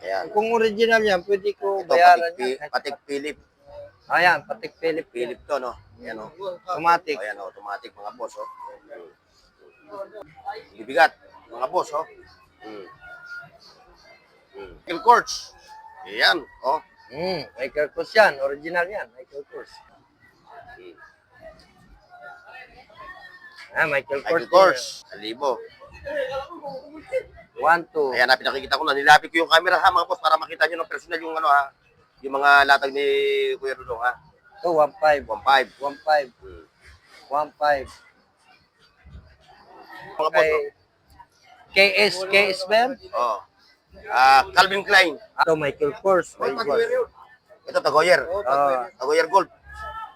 Ayan. Kung original yan, pwede ko Ito, bayaran yan. Patek Philip. Ayan, Patek Philip. Philip to, no? Ayan, o. Automatic. Ayan, automatic, mga boss, oh. Bibigat, mga boss, oh. Michael Kors. Ayan, oh. Michael Kors yan. Original yan. Michael Kors. Michael Kors. Michael Kors. 1,000. 1, 2. Ayan, pinakikita ko na. Nilapit ko yung camera, ha, mga boss, para makita nyo ng personal yung ano, ha. Yung mga latag ni Kuya Dudong, ha. Ito, 1.5. 1,500. 1.5. 1.5. Mga boss, oh. KS ba yan? Oh. Calvin Klein. Ito, Michael Kors. Ito, Tagoyer. Tagoyer Gold.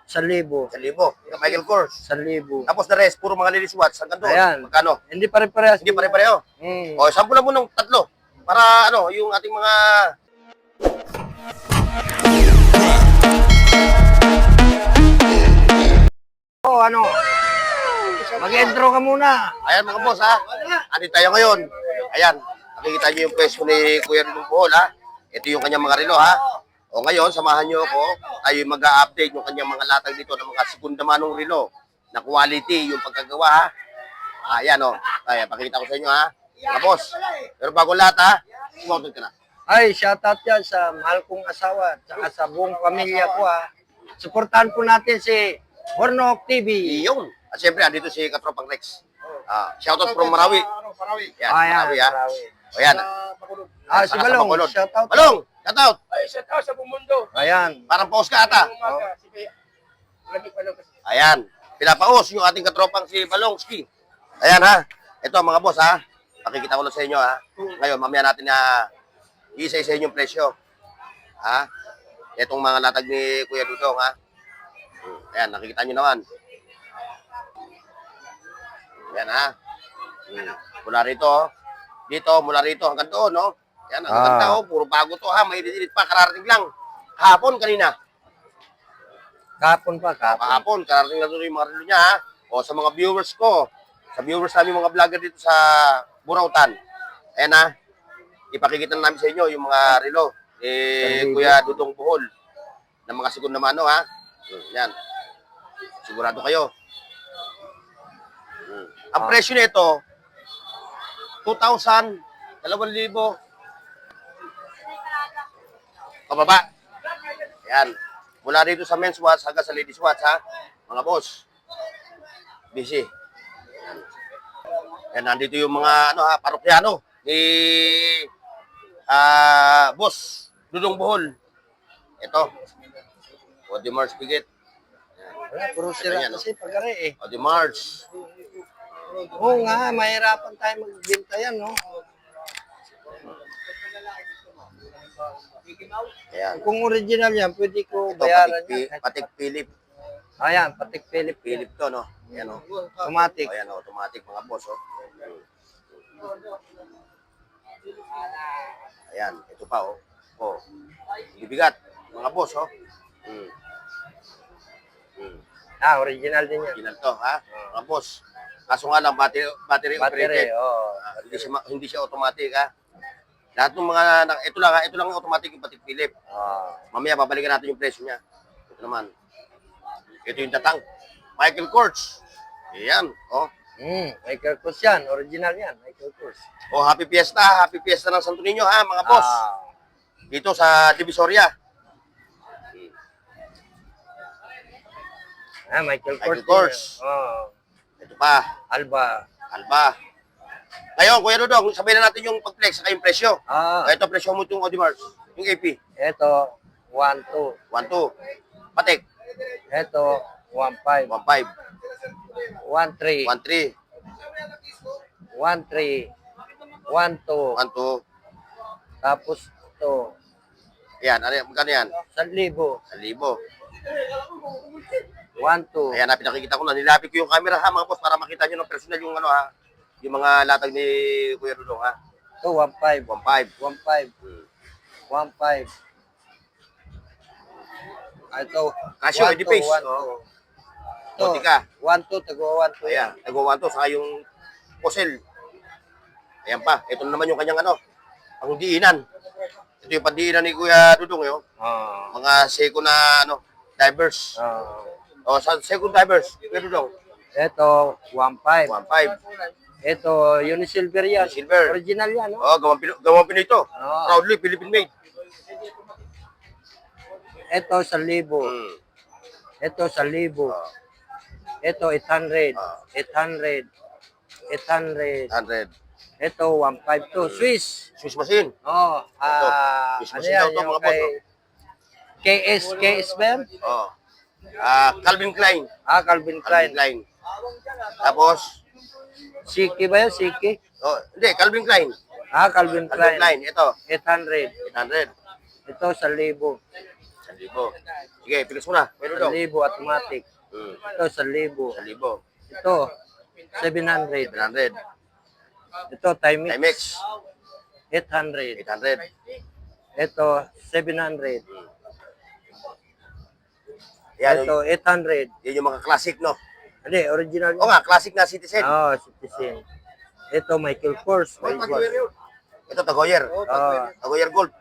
1,000. 1,000. Ito, Michael Kors. 1,000. Tapos the rest, puro mga lilis watch. Hanggang doon. Ayan. Magkano? Hindi pare-parehas. Hindi pare-pareho. O, sample na mo ng 3. Para, ano, yung ating mga... Ano? Mag-intro ka muna. Ayan, mga boss, ha. Andito tayo ngayon. Ayan. Nakikita niyo yung pwesto ni Kuya Dudong Bohol, ha. Ito yung kanyang mga relo, ha. O ngayon, samahan niyo ako. Tayo mag-a-update yung kanyang mga latag dito ng mga segunda manong relo na quality yung pagkagawa, ha. Ayan, o. Ayan, pakita ko sa inyo, ha. Mga boss. Pero bago lahat, ha. Sumunod ka na. Ay, shoutout yan sa mahal kong asawa at sa buong pamilya ko, ha. Suportahan po natin si Hornok TV. Iyon. At syempre, andito si Katropang Rex. Shoutout from Marawi. Yan, Marawi, ha. O yan. Si Balong. Shoutout. Balong, shoutout. Ay, shout out sa buong mundo. Ayan. Parang paus ka ata. Umaga, si Kuya. Malamig pa lang kasi. Ayan. Pinapaus yung ating katropang si Balongski. Ayan, ha. Ito, mga boss, ha. Pakikita ko lang sa inyo, ha. Ngayon, mamaya natin na isa-isa yung presyo. Ha. Itong mga latag ni Kuya Dudong, ha. Ayan, nakikita nyo naman. Ayan, ha. Mula rito, oh. Dito, mula rito hanggang doon, no? Yan, ang ganda, oh. Puro bago to, ha. May dinilit pa, kararating lang. Hapon kanina. Kapon pa, kapon. Kahapon, kararating na doon yung mga relo niya, ha. O, sa mga viewers ko, sa viewers namin mga vlogger dito sa Burautan. Ayan, ha. Ipakikita namin sa inyo yung mga relo. Kuya Dudong Bohol. Na mga segunda mano, ha. Yan. Sigurado kayo. Ang presyo nito, 2,000, 2,000 pababa. Ayan. Mula dito sa men's watch hanggang sa ladies watch, ha. Mga boss. Busy. Ayan, nandito yung mga ano, ha, parokyano ni Boss Dudong Bohol. Ito. Odimars Pigit. Puro sira Ayan, no? kasi pagkari eh. Odimars. Oo nga, mahirapan tayo magbenta yan, no? Ayan. Kung original yan, pwede ko Ito, bayaran yan. Patek Philip. Ayan, Patek Philip. Philip to, no? Ayan, o. Automatic. Ayan, automatic, mga boss, oh. Ayan, ito pa, oh. Oh. Bibigat, mga boss, oh. Original din yan. Ginal to, ha? Mga boss. Kaso nga lang, battery operated. Hindi siya automatic, ha? Lahat ng mga, ito lang yung automatic yung Patek Philip. Mamaya, babalikan natin yung presyo niya. Ito naman. Ito yung datang. Michael Kors. Ayan, oh. Michael Kors yan. Original yan. Michael Kors. Oh, happy fiesta ng Santo Niño, ha, mga boss. Dito sa Divisoria. Michael Michael Kors. Kors. Ito pa, Alba. Ngayon, Kuya Dudong, sabihin na natin yung pag-flex saka yung presyo. Ito, presyo mo itong Audemars, yung AP. Ito, 1.2. 1,200. Patek, Ito, 1.5. 1,500. 1.3. 1,300. 1.3. 1.2. 1,200. Tapos ito, Ayan, magkano yan? 1,000. 1,000. 1.2. Ayan, pinakikita ko na. Nilapit ko yung camera, ha, mga boss, para makita nyo ng personal yung ano, ha. Yung mga latag ni Kuya Dudong, ha. Ito, 1.5. 1,500. 1.5. 1.5. Ito, Casio, 1.2, Edipace. 1.2. Ito, Botika. 1.2, tago 1.2. Ayan, nagawa to, saka yung Fossil. Ayan pa, ito na naman yung kanyang ano, pangdiinan. Ito yung pandiinan ni Kuya Dudong, yun. Ah. Mga second na, divers. Ah. O, sa second divers, Kuya Dudong. Ito, 1.5. 1.5. Ito, Unisilver yan. Unisilver. Original yan, no? Oh, gawang Pinoy ito. Oo. Proudly, Philippine made. Ito, 1,000. Hmm. Ito, 1,000. Ito, 800. 800. 800. 100. Ito, 152. Swiss. Swiss machine. Oh, Swiss ano machine yan, daw to, yung mga boss, kay KS ba yan? Oh. Calvin Klein. Calvin Calvin Klein. Klein. Tapos, Siki ba yan? Siki? hindi, Calvin Klein. Calvin Calvin Klein. Klein. Ito, 800. 800. Ito, 1,000. 1,000. Sige, pilis mo na. Meron daw. 1,000 automatic. Hmm. Ito, 1,000. 1,000. Ito, 700. 700. Ito, Timex. Timex. 800. 800. Ito, 700. Yan, Ito, 800. yun yung mga classic, no? Hindi, original. Oo nga, classic na Citizen. Citizen. Ito, Michael Kors. Ito, Tagoyer. Tagoyer Gold.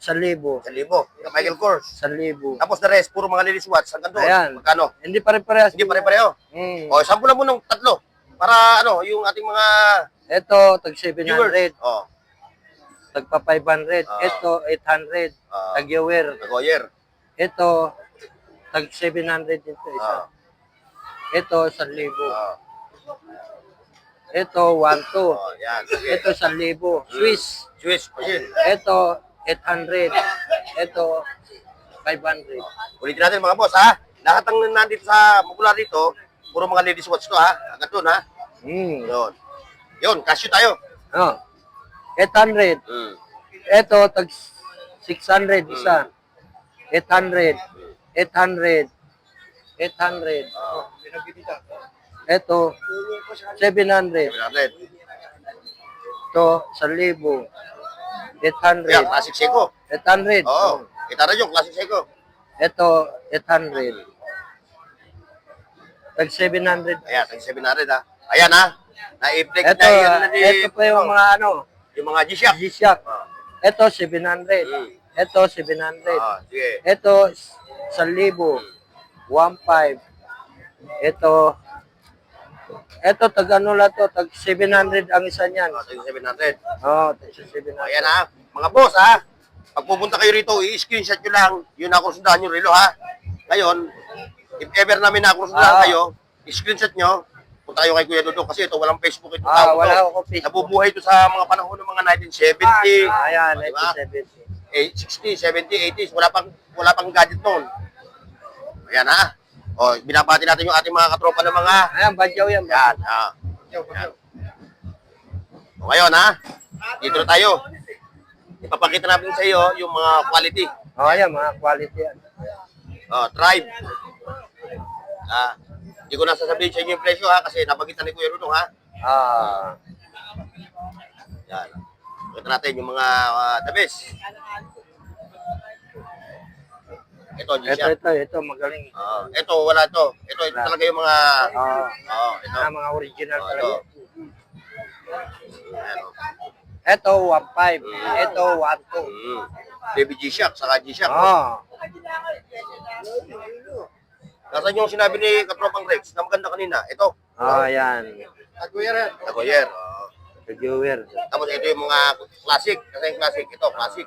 1,000. 1,000. Ito, Michael Kors. 1,000. Tapos the rest, puro mga ladies watch. Hanggang doon. Ayan. Magkano? Hindi pare-parehas. Hindi pare-pareho. Hmm. O, sampulan mo ng tatlo. Para, yung ating mga Ito, tag viewers. 700. O, Tagpa 500. Ito, 800. Ah. Tag-year. Tagoyer. Ito, tag 700 dito isa. Ito, 1,000. Ito, 1,2. Yan. Sige. Ito, 1,000. Swiss. Swiss machine. Ito, 800. Ito, 500. Ulitin natin mga boss, ha? Lahat ng nandito sa mula dito, puro mga ladies watch to, ha? Hanggang doon, ha? Hmm. Yun, cashew tayo. 800. Ito, tag 600 isa. 800. 800. 800. Ito, 700. 700. Ito, 1,000. 800. Ayan, classic Seiko. 800. Oo. Kita rin yung classic Seiko. Ito, 800. Tag 700. Ayan, 700, ha? Ayan, ha? Na-i-flex Ito, na ito pa yung mga ano, yung mga G-Shock. G-Shock. Ito, 700. Ito, 700. Sige. Ito, 1,000. 1,500. Ito, tag ano lang to, tag 700 ang isa niyan. 700. Tag 700. Ayan, ha? Mga boss, ha? Pag pupunta kayo rito, i-screenshot nyo lang yung nakusundahan nyo relo, ha? Ngayon, if ever namin nakusundahan kayo, i-screenshot nyo, punta kayo kay Kuya Dudong kasi ito, walang Facebook ito. Wala ako Facebook. Nabubuhay ito sa mga panahon ng mga 1970, Ayan, diba? 1970. 60, 70, 80s, wala pang gadget noon. Ayan, ha? O, binabati natin yung ating mga katropa ng mga... Ayan, badyaw yan. Yan, ha? Yan. O, ngayon, ha? Dito na tayo. Ipapakita natin sa iyo yung mga quality. Ayan, mga quality yan. Tribe. Hindi ko na sasabihin sa inyo yung presyo, ha? Kasi nabagitan ni Kuya Dudong, ha? Yan. Pakita natin yung mga the best. Ito, G-Shock. Ito, magaling. Ito, wala to. Ito talaga yung mga... ito. Mga original Ito. talaga. Ayan, Ito, 1.5. Ito, 1.2. Baby G-Shock, saka G-Shock. Nasaan yung sinabi ni Katropang Rex na maganda kanina? Ito. Ayan. Tagoyer. Viewer. Tapos ito yung mga classic. Kasi yung classic. Ito, classic.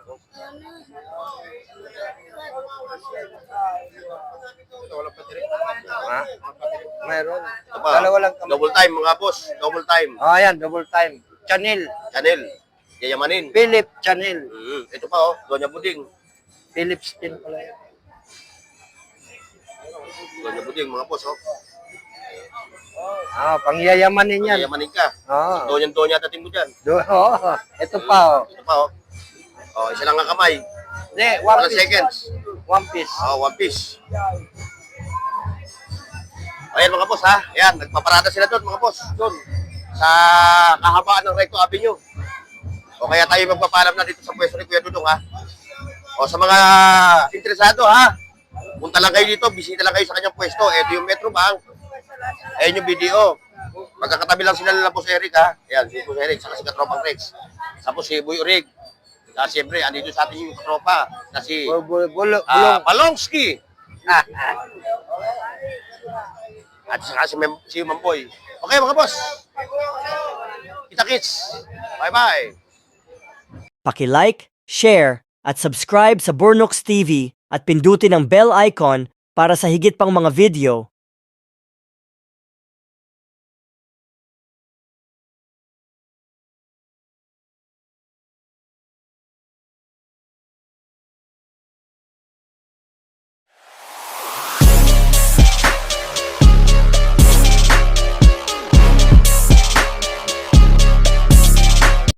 Mayroon. Ito pa. Dalawa lang kami. Double time, mga boss. Double time. Ayan, double time. Chanel. Chanel. Yayamanin. Philip Chanel. Ito pa, Doña Buding. Philip Steen pala yan. Doña Buding, mga boss, Pangyayamanin yan. Yayamanin ka. Doña dating mo dyan. Ito pa, Ito pa, isa lang ang kamay. Hindi, Walang seconds. One piece. One piece. Ayan mga boss, ha? Ayan, nagpaparada sila doon mga boss. Doon. Sa kahabaan ng Recto Avenue. O kaya tayo magpapaalam na dito sa pwesto ni Kuya Dudong, ha? O sa mga interesado, ha? Punta lang kayo dito, bisita lang kayo sa kanyang pwesto. Ito yung Metro Bank. Ayan yung video. Magkakatabi lang sila nila Boss Eric, ha? Ayan, si Boss Eric, saka si Katropang Rex. Tapos si Boy Urig. Siyempre, andito sa atin yung tropa na si Bulong. Balongski. At saka si Mamboy. Okay, mga boss. Kita-kits. Bye-bye. Paki-like, share, at subscribe sa Bornox TV at pindutin ang bell icon para sa higit pang mga video